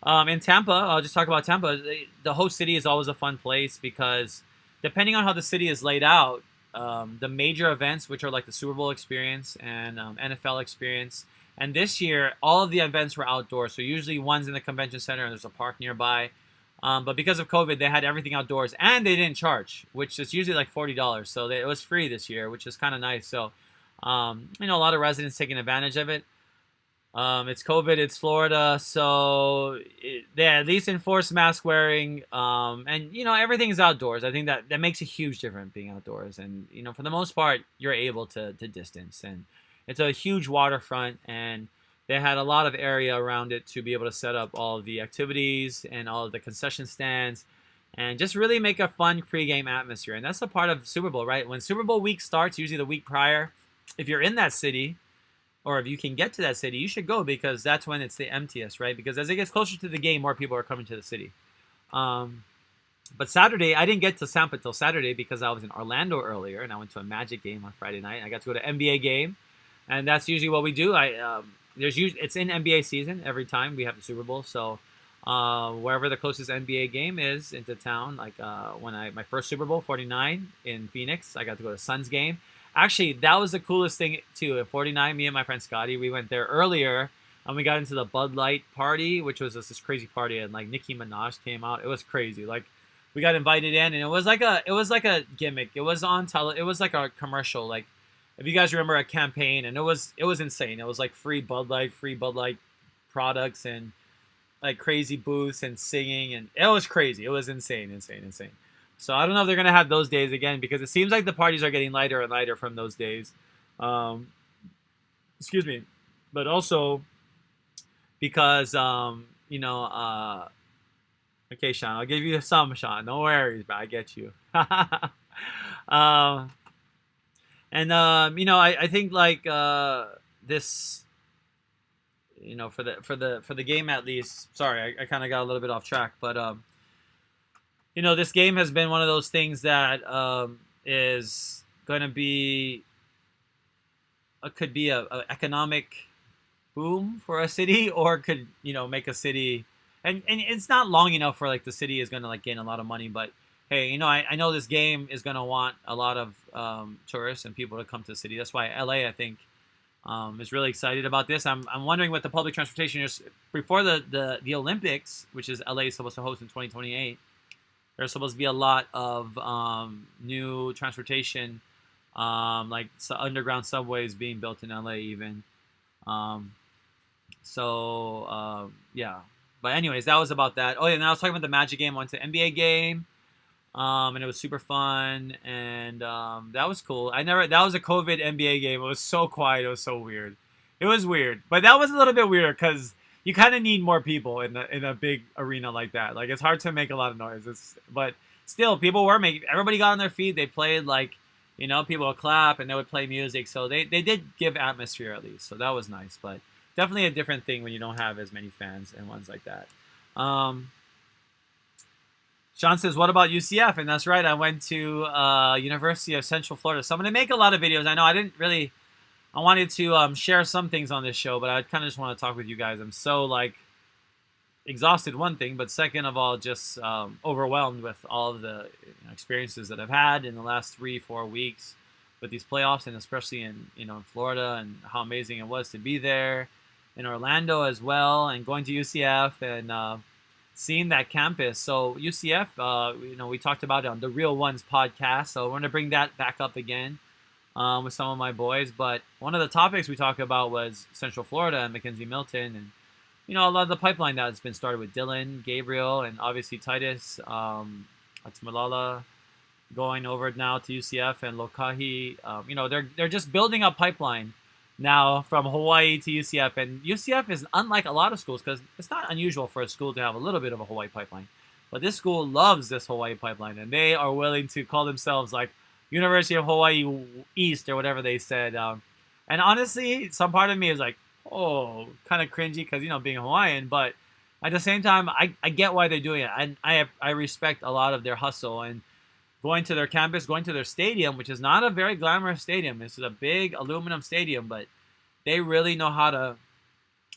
[SPEAKER 1] in Tampa. I'll just talk about Tampa. The host city is always a fun place because depending on how the city is laid out, the major events, which are like the Super Bowl experience and NFL experience, and this year, all of the events were outdoors. So usually one's in the convention center and there's a park nearby. But because of COVID, they had everything outdoors and they didn't charge, which is usually like $40. So it was free this year, which is kind of nice. So, a lot of residents taking advantage of it. It's COVID, it's Florida, so they at least enforce mask wearing, and everything is outdoors. I think that makes a huge difference being outdoors, and for the most part you're able to distance, and it's a huge waterfront, and they had a lot of area around it to be able to set up all of the activities and all of the concession stands, and just really make a fun pregame atmosphere. And that's a part of Super Bowl, right? When Super Bowl week starts, usually the week prior, if you're in that city, or if you can get to that city, you should go because that's when it's the emptiest, right? Because as it gets closer to the game, more people are coming to the city. But Saturday, I didn't get to Tampa till Saturday because I was in Orlando earlier, and I went to a Magic game on Friday night. I got to go to NBA game, and that's usually what we do. It's in NBA season every time we have the Super Bowl, so wherever the closest NBA game is into town, like when my first Super Bowl, 49 in Phoenix, I got to go to Suns game. Actually, that was the coolest thing too. At 49, me and my friend Scotty, we went there earlier, and we got into the Bud Light party, which was this crazy party, and like Nicki Minaj came out. It was crazy. Like we got invited in, and it was like a gimmick. It was on It was like a commercial. Like if you guys remember a campaign, and it was insane. It was like free Bud Light products, and like crazy booths and singing, and it was crazy. It was insane. So I don't know if they're gonna have those days again, because it seems like the parties are getting lighter and lighter from those days. Excuse me, but also because you know, okay, Sean, I'll give you some, Sean. No worries, but I get you. You know, I think like this, you know, for the game at least. Sorry, I kind of got a little bit off track, but you know, this game has been one of those things that is going to be could be a economic boom for a city, or could, you know, make a city, and it's not long enough for like the city is going to like gain a lot of money, but hey, you know, I know this game is going to want a lot of tourists and people to come to the city. That's why LA, I think, is really excited about this. I'm wondering what the public transportation is before the Olympics, which is LA is supposed to host in 2028. There's supposed to be a lot of new transportation, like underground subways being built in LA even. Yeah. But anyways, that was about that. Oh yeah, and I was talking about the Magic game. I went to the NBA game, and it was super fun, and that was cool. That was a COVID NBA game. It was so quiet. It was so weird. It was weird, but that was a little bit weirder because you kind of need more people in a big arena like that. Like it's hard to make a lot of noise. But still, people were making. Everybody got on their feet. They played like, you know, people would clap and they would play music. So they did give atmosphere at least. So that was nice. But definitely a different thing when you don't have as many fans and ones like that. Sean says, what about UCF? And that's right. I went to University of Central Florida. So I'm going to make a lot of videos. I know I wanted to share some things on this show, but I kind of just want to talk with you guys. I'm so like exhausted, one thing, but second of all, just overwhelmed with all of the experiences that I've had in the last 3-4 weeks with these playoffs, and especially in Florida, and how amazing it was to be there, in Orlando as well, and going to UCF and seeing that campus. So UCF, we talked about it on the Real Ones podcast, so we're going to bring that back up again with some of my boys. But one of the topics we talked about was Central Florida and Mackenzie Milton, and a lot of the pipeline that's been started with Dylan, Gabriel, and obviously Titus Atsmalala going over now to UCF, and Lokahi. They're just building a pipeline now from Hawaii to UCF, and UCF is unlike a lot of schools because it's not unusual for a school to have a little bit of a Hawaii pipeline, but this school loves this Hawaii pipeline, and they are willing to call themselves like University of Hawaii East or whatever they said. And honestly, some part of me is like, oh, kind of cringy because being Hawaiian, but at the same time, I get why they're doing it. I respect a lot of their hustle and going to their campus, going to their stadium, which is not a very glamorous stadium. This is a big aluminum stadium, but they really know how to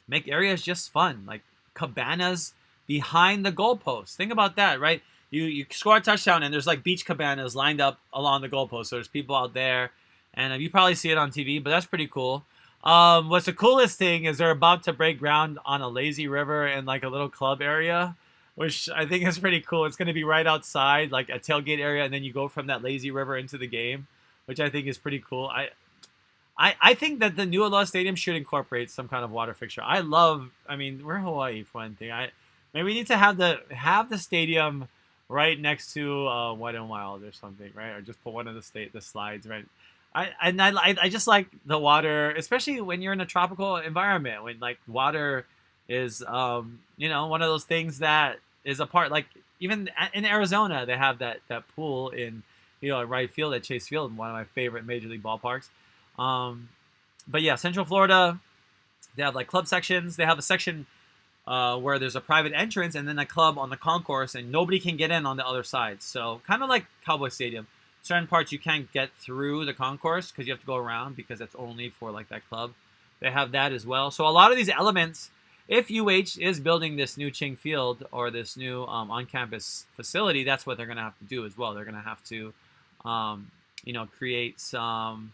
[SPEAKER 1] make areas just fun, like cabanas behind the goalpost. Think about that, right? You score a touchdown and there's like beach cabanas lined up along the goalpost. So there's people out there, and you probably see it on TV, but that's pretty cool. What's the coolest thing is they're about to break ground on a lazy river in like a little club area, which I think is pretty cool. It's going to be right outside, like a tailgate area, and then you go from that lazy river into the game, which I think is pretty cool. I think that the new Aloha Stadium should incorporate some kind of water fixture. We're Hawaii for one thing. Maybe we need to have the stadium right next to Wet n Wild or something, right? Or just put one of the slides, right? I just like the water, especially when you're in a tropical environment, when like water is one of those things that is a part, like even in Arizona they have that pool in right field at Chase Field, one of my favorite major league ballparks. But yeah, Central Florida, they have like club sections. They have a section where there's a private entrance and then a club on the concourse, and nobody can get in on the other side. So kind of like Cowboy Stadium. Certain parts you can't get through the concourse because you have to go around because that's only for like that club. They have that as well. So a lot of these elements, if UH is building this new Ching Field or this new on-campus facility, that's what they're going to have to do as well. They're going to have to, create some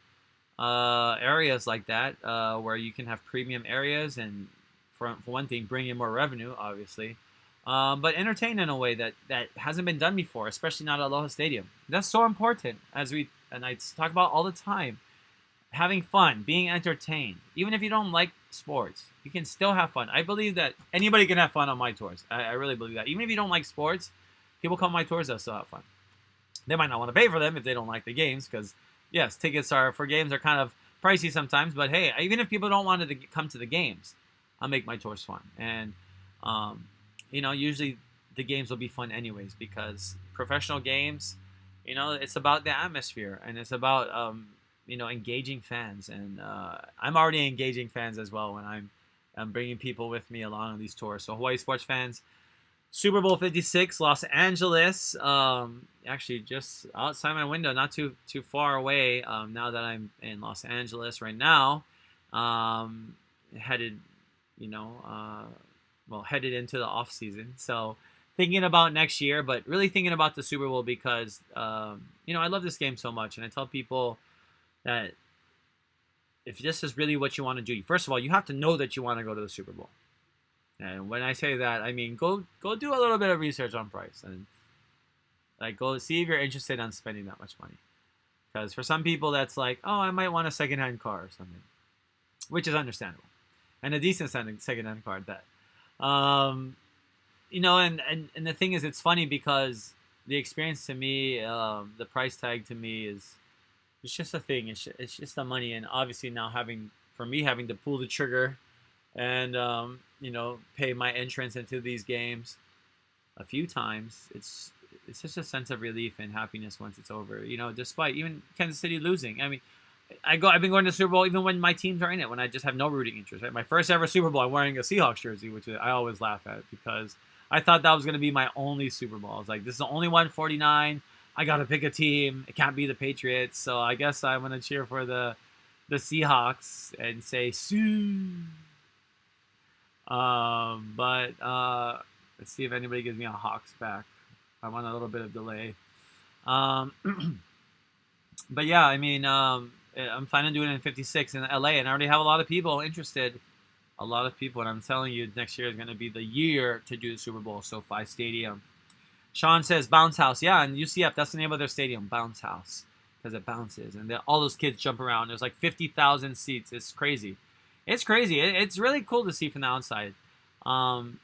[SPEAKER 1] areas like that where you can have premium areas and for one thing, bring in more revenue, obviously. But entertain in a way that hasn't been done before, especially not at Aloha Stadium. That's so important, and I talk about all the time. Having fun, being entertained. Even if you don't like sports, you can still have fun. I believe that anybody can have fun on my tours. I really believe that. Even if you don't like sports, people come on my tours, they'll still have fun. They might not want to pay for them if they don't like the games, because, yes, tickets for games are kind of pricey sometimes. But, hey, even if people don't want to come to the games, I'll make my tours fun. And, usually the games will be fun anyways, because professional games, it's about the atmosphere, and it's about engaging fans, and I'm already engaging fans as well when I'm bringing people with me along on these tours. So Hawaii sports fans, Super Bowl 56, Los Angeles, actually just outside my window, not too far away. Now that I'm in Los Angeles right now, headed into the off season. So thinking about next year, but really thinking about the Super Bowl because I love this game so much, and I tell people that if this is really what you want to do, first of all, you have to know that you want to go to the Super Bowl. And when I say that, I mean go do a little bit of research on price, and go see if you're interested in spending that much money. Because for some people, that's like, oh, I might want a secondhand car or something, which is understandable, and a decent secondhand car at that. And the thing is, it's funny because the experience to me, the price tag to me it's just a thing. It's just the money, and obviously now having to pull the trigger, and pay my entrance into these games a few times. It's just a sense of relief and happiness once it's over. Despite even Kansas City losing. I mean, I've been going to Super Bowl even when my teams are in it, when I just have no rooting interest. Right? My first ever Super Bowl, I'm wearing a Seahawks jersey, which I always laugh at because I thought that was going to be my only Super Bowl. I was like, this is the only one, 49. I got to pick a team. It can't be the Patriots. So I guess I'm going to cheer for the Seahawks and say, Sue. But let's see if anybody gives me a Hawks back. I'm on a little bit of delay. But yeah, I mean, I'm planning to do it in 56 in LA, and I already have a lot of people interested. A lot of people, and I'm telling you, next year is going to be the year to do the Super Bowl, SoFi Stadium. Sean says Bounce House. Yeah, and UCF, that's the name of their stadium, Bounce House, because it bounces, and all those kids jump around. There's like 50,000 seats. It's crazy. It's crazy. It's really cool to see from the outside.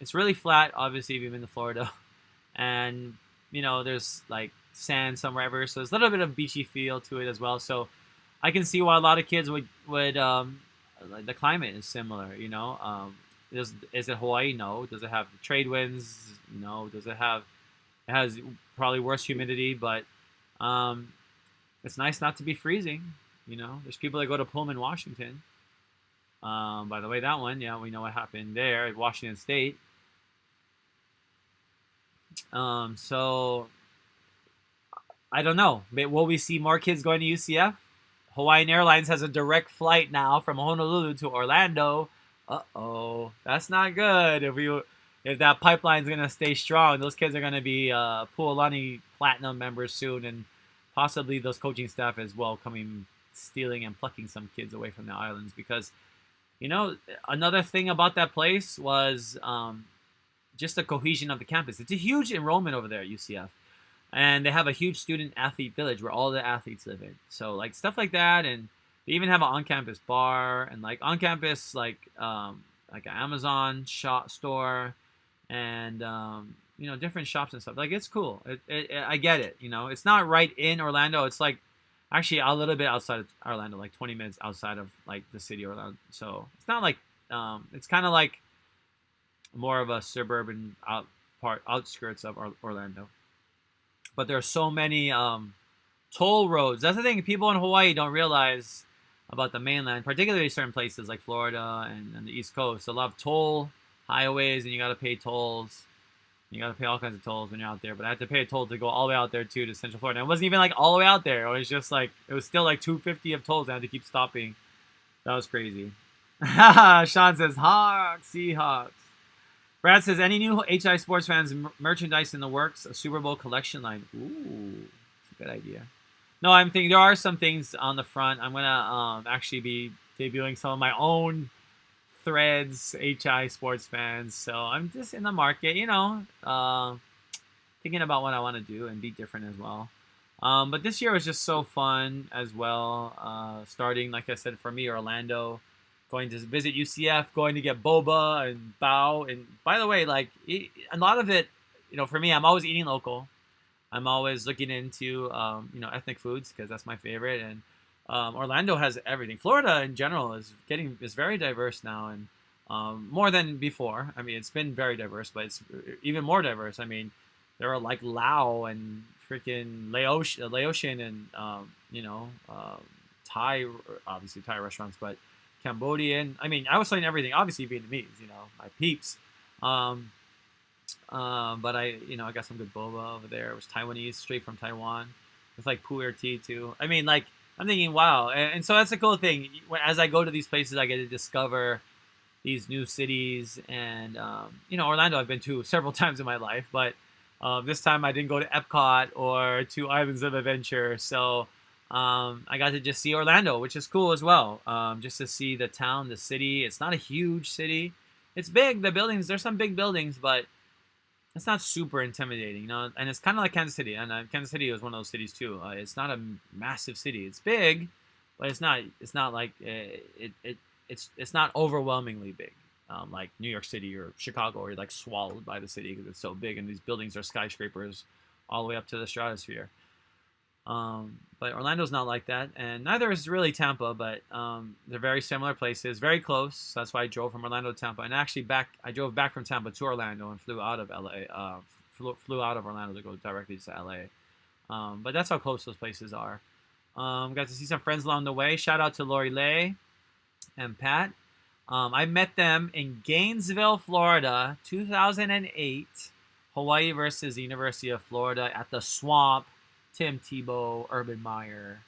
[SPEAKER 1] It's really flat, obviously, if you've been to Florida. And, there's like sand somewhere, so there's a little bit of beachy feel to it as well. So I can see why a lot of kids would the climate is similar, Is it Hawaii? No. Does it have trade winds? No. It has probably worse humidity, but it's nice not to be freezing, There's people that go to Pullman, Washington. By the way, that one, yeah, we know what happened there at Washington State. So I don't know. Will we see more kids going to UCF? Hawaiian Airlines has a direct flight now from Honolulu to Orlando. Uh-oh, that's not good. If that pipeline's gonna stay strong, those kids are gonna be Pualani Platinum members soon, and possibly those coaching staff as well stealing and plucking some kids away from the islands because. Another thing about that place was just the cohesion of the campus. It's a huge enrollment over there at UCF. And they have a huge student-athlete village where all the athletes live in. So, stuff like that. And they even have an on-campus bar. And, on-campus, an Amazon store. And, different shops and stuff. It's cool. I get it, It's not right in Orlando. It's, actually a little bit outside of Orlando, 20 minutes outside of the city of Orlando. So it's not it's kind of more of a suburban outskirts of Orlando. But there are so many toll roads. That's the thing people in Hawaii don't realize about the mainland, particularly certain places like Florida and the East Coast. A lot of toll highways, and you got to pay tolls. You got to pay all kinds of tolls when you're out there. But I had to pay a toll to go all the way out there, too, to Central Florida. And it wasn't even, all the way out there. It was just, it was still, $250 of tolls. I had to keep stopping. That was crazy. Sean says, Hawks, Seahawks. Brad says, any new HI sports fans merchandise in the works? A Super Bowl collection line. Ooh, that's a good idea. No, I'm thinking there are some things on the front. I'm gonna actually be debuting some of my own threads, HI sports fans. So I'm just in the market, thinking about what I want to do and be different as well. But this year was just so fun as well. Starting, like I said, for me, Orlando, going to visit UCF, going to get boba and bao. And by the way, like a lot of it, for me, I'm always eating local. I'm always looking into, ethnic foods because that's my favorite. And Orlando has everything. Florida in general is very diverse now, and more than before. I mean, it's been very diverse, but it's even more diverse. I mean, there are like Lao and freaking Laotian and Thai, obviously Thai restaurants, but Cambodian. I mean, I was saying everything. Obviously Vietnamese, my peeps. But I got some good boba over there. It was Taiwanese, straight from Taiwan. It's like pu'er tea too. I mean, like I'm thinking, wow. And so that's a cool thing. As I go to these places, I get to discover these new cities. And Orlando, I've been to several times in my life, but this time I didn't go to Epcot or to Islands of Adventure. So I got to just see Orlando, which is cool as well. Just to see the town, the city. It's not a huge city. It's big. The buildings, there's some big buildings, but it's not super intimidating, and it's kind of like Kansas City, and Kansas City was one of those cities too. It's not a massive city. It's big, but it's not like it's not overwhelmingly big, like New York City or Chicago, where you're like swallowed by the city because it's so big, and these buildings are skyscrapers all the way up to the stratosphere. But Orlando's not like that, and neither is really Tampa, but they're very similar places, very close. So that's why I drove from Orlando to Tampa, and actually I drove back from Tampa to Orlando and flew out of LA, flew out of Orlando to go directly to LA. But that's how close those places are. Got to see some friends along the way. Shout out to Lori Lay and Pat. I met them in Gainesville, Florida, 2008, Hawaii versus the University of Florida at the Swamp. Tim Tebow, Urban Meyer.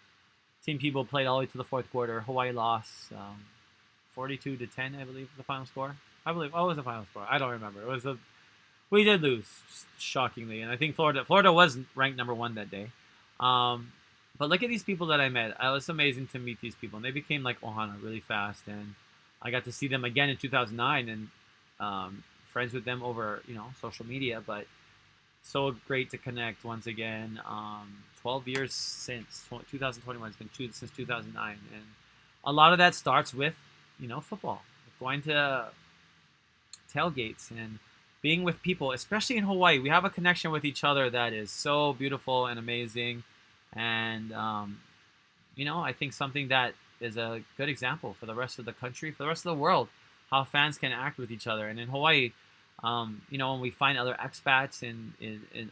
[SPEAKER 1] Tim Tebow played all the way to the fourth quarter. Hawaii lost 42-10, I believe, the final score. What was the final score? I don't remember. We did lose, shockingly, and I think Florida was ranked number 1 that day. But look at these people that I met. It was amazing to meet these people, and they became like ohana really fast. And I got to see them again in 2009, and friends with them over social media, but. So great to connect once again. 12 years since 2021. It's been since 2009, and a lot of that starts with football, going to tailgates and being with people, especially in Hawaii. We have a connection with each other that is so beautiful and amazing, and I think something that is a good example for the rest of the country, for the rest of the world, how fans can act with each other. And in Hawaii, when we find other expats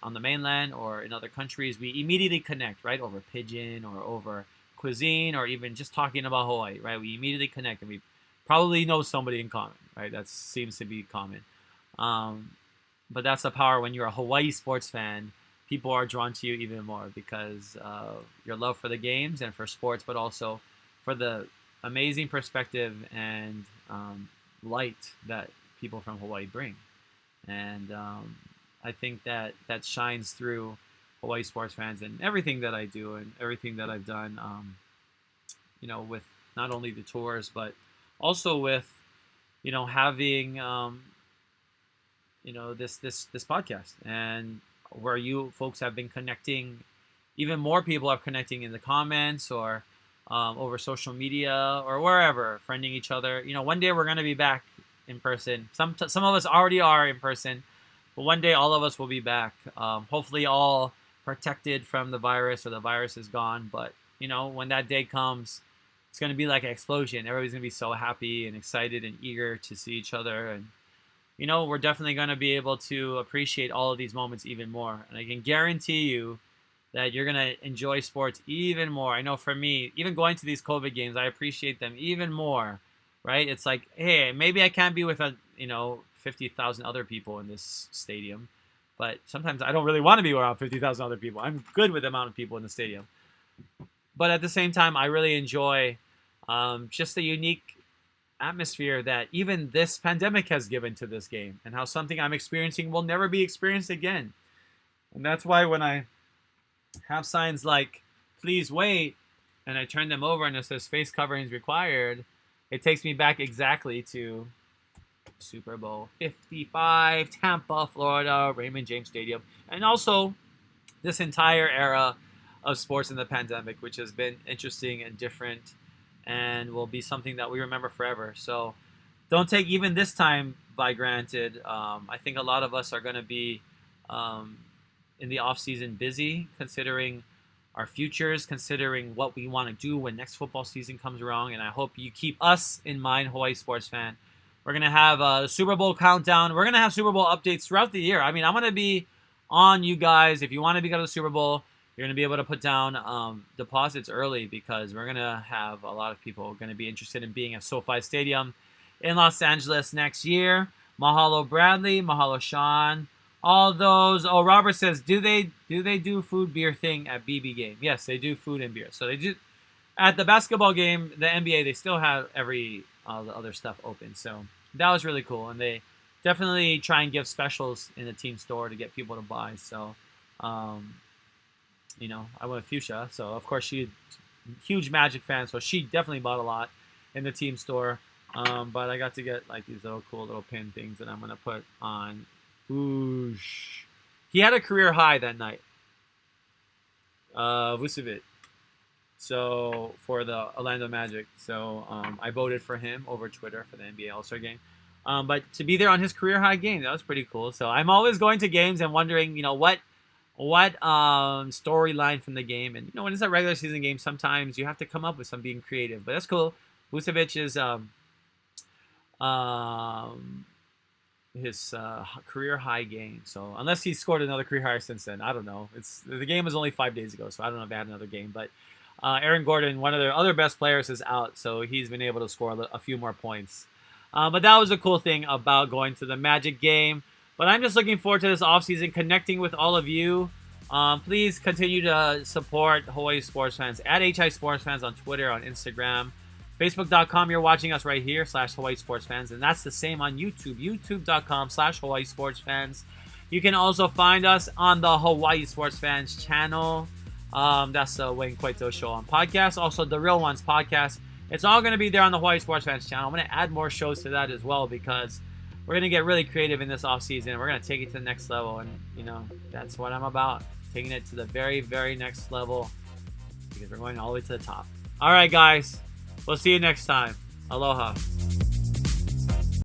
[SPEAKER 1] on the mainland or in other countries, we immediately connect, right, over pidgin or over cuisine or even just talking about Hawaii, right? We immediately connect, and we probably know somebody in common, right? That seems to be common. But that's the power when you're a Hawaii sports fan. People are drawn to you even more because of your love for the games and for sports, but also for the amazing perspective and light that people from Hawaii bring. And I think that shines through Hawaii sports fans and everything that I do and everything that I've done, with not only the tours, but also with, having, this podcast, and where you folks have been connecting, even more people are connecting in the comments or over social media or wherever, friending each other. One day we're going to be back in person. Some of us already are in person, but one day all of us will be back. Hopefully all protected from the virus, or the virus is gone. But when that day comes, it's going to be like an explosion. Everybody's going to be so happy and excited and eager to see each other. And we're definitely going to be able to appreciate all of these moments even more. And I can guarantee you that you're going to enjoy sports even more. I know for me, even going to these COVID games, I appreciate them even more. Right? It's like, hey, maybe I can't be with 50,000 other people in this stadium, but sometimes I don't really want to be around 50,000 other people. I'm good with the amount of people in the stadium. But at the same time, I really enjoy just the unique atmosphere that even this pandemic has given to this game, and how something I'm experiencing will never be experienced again. And that's why when I have signs like please wait, and I turn them over and it says face coverings required, it takes me back exactly to Super Bowl 55, Tampa, Florida, Raymond James Stadium, and also this entire era of sports in the pandemic, which has been interesting and different and will be something that we remember forever. So don't take even this time by granted. I think a lot of us are going to be in the off season busy, considering our futures, considering what we want to do when next football season comes around. And I hope you keep us in mind, Hawaii sports fan. We're going to have a Super Bowl countdown. We're going to have Super Bowl updates throughout the year. I mean, I'm going to be on you guys. If you want to be going to the Super Bowl, you're going to be able to put down deposits early, because we're going to have a lot of people going to be interested in being at SoFi Stadium in Los Angeles next year. Mahalo Bradley, mahalo Sean. All those. Oh, Robert says, do they do food beer thing at BB game? Yes, they do food and beer. So they do at the basketball game, the NBA. They still have the other stuff open. So that was really cool, and they definitely try and give specials in the team store to get people to buy. So, you know, I went with Fuchsia, so of course she's a huge Magic fan, so she definitely bought a lot in the team store. But I got to get like these little cool little pin things that I'm gonna put on. Whoosh. He had a career high that night. Vucevic. So for the Orlando Magic. So I voted for him over Twitter for the NBA All-Star game. But to be there on his career high game, that was pretty cool. So I'm always going to games and wondering, you know, what storyline from the game. And you know, when it's a regular season game, sometimes you have to come up with some being creative. But that's cool. Vucevic is his career high game. So unless he scored another career high since then, I don't know. The game was only 5 days ago, so I don't know if they had another game. But Aaron Gordon, one of their other best players, is out, so he's been able to score a few more points. But that was a cool thing about going to the Magic game. But I'm just looking forward to this offseason, connecting with all of you. Please continue to support Hawaii Sports Fans at HI Sports Fans on Twitter, on Instagram. Facebook.com, you're watching us right here, /Hawaii Sports Fans. And that's the same on YouTube, youtube.com/Hawaii Sports Fans. You can also find us on the Hawaii Sports Fans channel. That's the Wayne Coito Show on podcast. Also, the Real Ones podcast. It's all going to be there on the Hawaii Sports Fans channel. I'm going to add more shows to that as well, because we're going to get really creative in this offseason. And we're going to take it to the next level. And, you know, that's what I'm about. Taking it to the very, very next level, because we're going all the way to the top. All right, guys. We'll see you next time. Aloha.